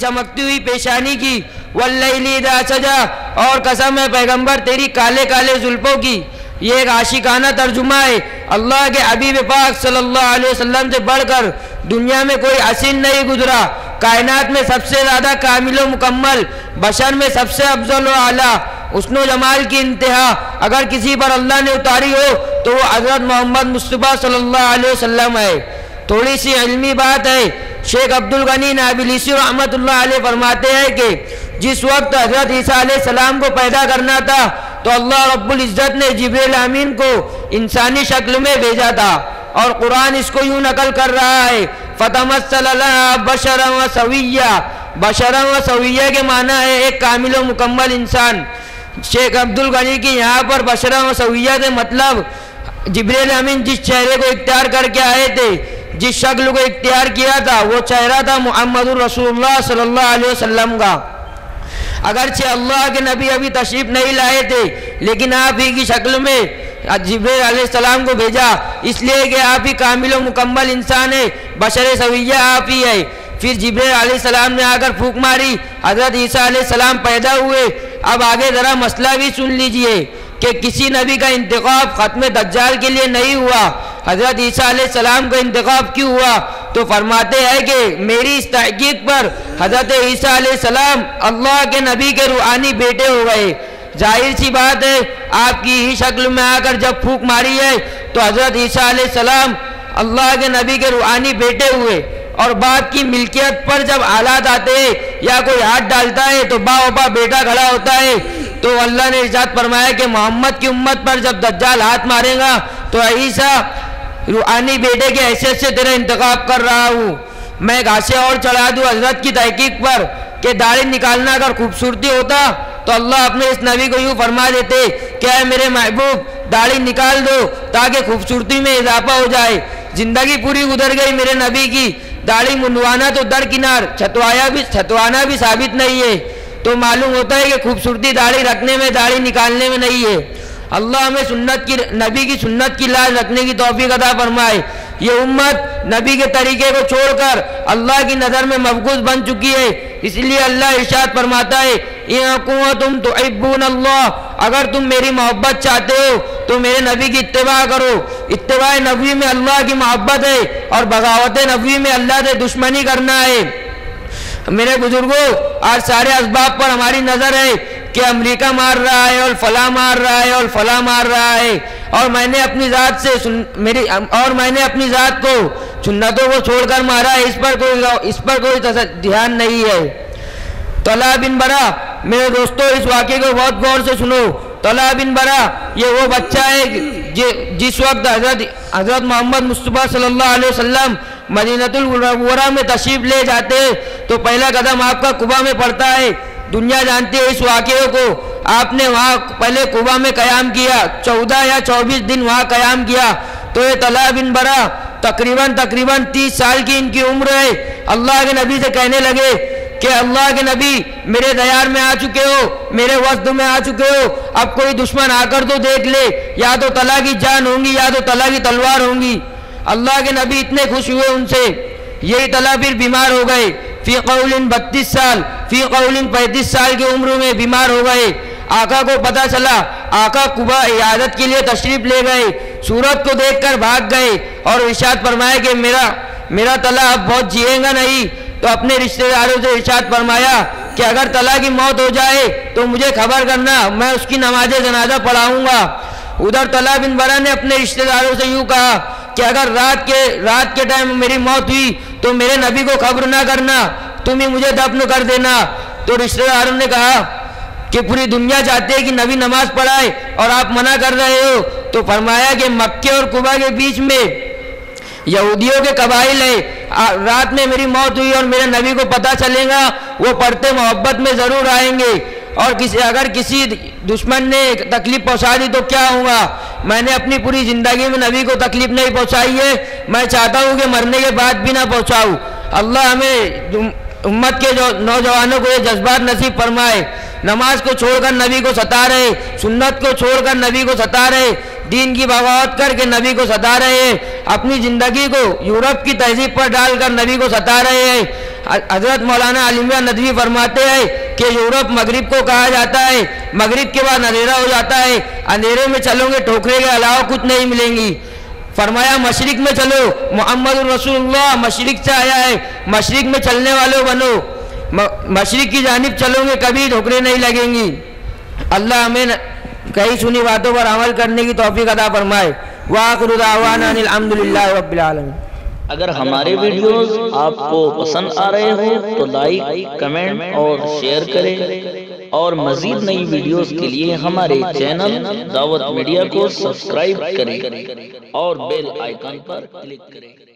چمکتی ہوئی پیشانی کی، واللیل اذا سجا، اور قسم ہے پیغمبر تیری کالے کالے زلفوں کی۔ یہ ایک عاشقانہ ترجمہ ہے۔ اللہ کے حبیب پاک صلی اللہ علیہ وسلم سے بڑھ کر دنیا میں کوئی حسین نہیں گزرا، کائنات میں سب سے زیادہ کامل و مکمل، بشر میں سب سے افضل و اعلیٰ، حسن و جمال کی انتہا اگر کسی پر اللہ نے اتاری ہو تو وہ حضرت محمد مصطفیٰ صلی اللہ علیہ وسلم ہے۔ تھوڑی سی علمی بات ہے، شیخ عبدالغنی نابلسی رحمۃ اللہ علیہ فرماتے ہیں کہ جس وقت حضرت عیسیٰ علیہ السلام کو پیدا کرنا تھا تو اللہ رب العزت نے جبریل امین کو انسانی شکل میں بھیجا تھا، اور قرآن اس کو یوں نقل کر رہا ہے، فَتَمَثَّلَ لَهَا بَشَرًا وَسَوِيًّا۔ بشرًا و سویہ کے معنی ہے ایک کامل و مکمل انسان۔ شیخ عبدالغنی کی یہاں پر بشرًا و سویہ سے مطلب جبریل امین جس چہرے کو اختیار کر کے آئے تھے، جس شکل کو اختیار کیا تھا، وہ چہرہ تھا محمد رسول اللہ صلی اللہ علیہ وسلم کا۔ اگرچہ اللہ کے نبی ابھی تشریف نہیں لائے تھے، لیکن آپ ہی کی شکل میں جبریل علیہ السلام کو بھیجا، اس لیے کہ آپ ہی کامل و مکمل انسان ہے، بشر سویہ آپ ہی ہے۔ پھر جبریل علیہ السلام نے آ کر پھونک ماری، حضرت عیسیٰ علیہ السلام پیدا ہوئے۔ اب آگے ذرا مسئلہ بھی سن لیجئے کہ کسی نبی کا انتخاب ختم دجال کے لیے نہیں ہوا، حضرت عیسیٰ علیہ السلام کا انتخاب کیوں ہوا؟ تو فرماتے ہیں کہ میری اس تحقیق پر حضرت عیسیٰ علیہ السلام اللہ کے نبی کے روحانی بیٹے ہو گئے۔ ظاہر سی بات ہے، آپ کی ہی شکل میں آ کر جب پھونک ماری ہے تو حضرت عیسیٰ علیہ السلام اللہ کے نبی کے روحانی بیٹے ہوئے، اور باپ کی ملکیت پر جب حالات آتے ہیں یا کوئی ہاتھ ڈالتا ہے تو باوبا بیٹا کھڑا ہوتا ہے، تو اللہ نے ارشاد فرمایا کہ محمد کی امت پر جب دجال ہاتھ مارے گا تو عیسیٰ روحانی بیٹے کے حیثیت سے تیرا انتخاب کر رہا ہوں۔ میں گھاسے اور چڑھا دوں حضرت کی تحقیق پر کہ داڑھی نکالنا اگر خوبصورتی ہوتا تو اللہ اپنے اس نبی کو یوں فرما دیتے کہ اے میرے محبوب داڑھی نکال دو تاکہ خوبصورتی میں اضافہ ہو جائے۔ زندگی پوری گزر گئی میرے نبی کی، داڑھی منڈوانا تو درکنار، چھتوانا بھی ثابت نہیں ہے، تو معلوم ہوتا ہے کہ خوبصورتی داڑھی رکھنے میں داڑھی نکالنے میں نہیں ہے۔ اللہ ہمیں نبی کی سنت کی لاج رکھنے کی توفیق عطا فرمائے۔ یہ امت نبی کے طریقے کو چھوڑ کر اللہ کی نظر میں مبغوض بن چکی ہے، اس لیے اللہ ارشاد فرماتا ہے اِن کُنتُم تُحِبُّونَ اللَّهَ، اگر تم میری محبت چاہتے ہو تو میرے نبی کی اتباع کرو۔ اتباع نبوی میں اللہ کی محبت ہے، اور بغاوت نبوی میں اللہ سے دشمنی کرنا ہے۔ میرے بزرگوں، آج سارے اسباب پر ہماری نظر ہے کہ امریکہ مار رہا ہے اور فلاں مار رہا ہے اور فلاں مار رہا ہے، اور میں نے اپنی ذات کو سنتوں کو چھوڑ کر مارا ہے، اس پر کوئی دھیان نہیں ہے۔ طلحہ بن برا، میرے دوستو اس واقعے کو بہت غور سے سنو۔ طلحہ بن برا یہ وہ بچہ ہے جس وقت حضرت محمد مصطفیٰ صلی اللہ علیہ وسلم مدینۃ المنورہ میں تشریف لے جاتے تو پہلا قدم آپ کا قباء میں پڑتا ہے۔ دنیا جانتی ہے اس واقعے کو، آپ نے وہاں پہلے قباء میں قیام کیا، 14 یا 24 دن وہاں قیام کیا۔ تو یہ طلحہ بن برا تقریباً 30 سال کی ان کی عمر ہے۔ اللہ کے نبی سے کہنے لگے کہ اللہ کے نبی میرے دیار میں آ چکے ہو، میرے وسط میں آ چکے ہو، اب کوئی دشمن آ کر تو دیکھ لے، یا تو طلحہ کی جان ہوں گی یا تو طلحہ کی تلوار ہوں گی۔ اللہ کے نبی اتنے خوش ہوئے ان سے، یہی طلحہ پھر بیمار ہو گئے، فی قول 32 سال، فی قول 35 سال کی عمر میں بیمار ہو گئے۔ آقا کو پتہ چلا، آقا قباء عیادت کے لیے تشریف لے گئے، صورت کو دیکھ کر بھاگ گئے، اور ارشاد فرمایا کہ میرا طلحہ اب بہت جیے گا نہیں۔ تو اپنے رشتہ داروں سے ارشاد فرمایا کہ اگر طلحہ کی موت ہو جائے تو مجھے خبر کرنا، میں اس کی نماز جنازہ پڑھاؤں گا۔ ادھر طلحہ بن برا نے اپنے رشتہ داروں سے یوں کہا کہ اگر رات کے ٹائم میری موت ہوئی تو میرے نبی کو خبر نہ کرنا، تم ہی مجھے دفن کر دینا۔ تو رشتہ داروں نے کہا کہ پوری دنیا چاہتی ہے کہ نبی نماز پڑھائے اور آپ منع کر رہے ہو۔ تو فرمایا کہ مکے اور قباء کے بیچ میں یہودیوں کے قبائل ہے، رات میں میری موت ہوئی اور میرے نبی کو پتہ چلے گا، وہ پڑھتے محبت میں ضرور آئیں گے، اور اگر کسی دشمن نے تکلیف پہنچا دی تو کیا ہوگا؟ میں نے اپنی پوری زندگی میں نبی کو تکلیف نہیں پہنچائی ہے، میں چاہتا ہوں کہ مرنے کے بعد بھی نہ پہنچاؤں۔ اللہ ہمیں امت کے نوجوانوں کو یہ جذبات نصیب فرمائے، نماز کو چھوڑ کر نبی کو ستا رہے، سنت کو چھوڑ کر نبی کو ستا رہے، دین کی بغاوت کر کے نبی کو ستا رہے ہیں۔ اپنی زندگی کو یورپ کی تہذیب پر ڈال کر نبی کو ستا رہے ہیں۔ حضرت مولانا علی میاں ندوی فرماتے ہیں کہ یورپ مغرب کو کہا جاتا ہے، مغرب کے بعد اندھیرا ہو جاتا ہے، اندھیرے میں چلو گے ٹھوکرے کے علاوہ کچھ نہیں ملیں گی۔ فرمایا مشرق میں چلو، محمد رسول اللہ مشرق سے آیا ہے، مشرق میں چلنے والوں بنو، مشرق کی جانب چلو گے کبھی ٹھوکریں نہیں لگیں گی۔ اللہ ہمیں کئی سنی باتوں پر عمل کرنے کی توفیق عطا فرمائے۔ وآخر دعوانا ان الحمدللہ رب العالمین۔ اگر ہمارے ویڈیوز آپ کو پسند آ رہے ہوں تو لائک، کمنٹ اور شیئر کریں، اور مزید نئی ویڈیوز کے لیے ہمارے چینل دعوت میڈیا کو سبسکرائب کریں اور بیل آئیکن پر کلک کریں۔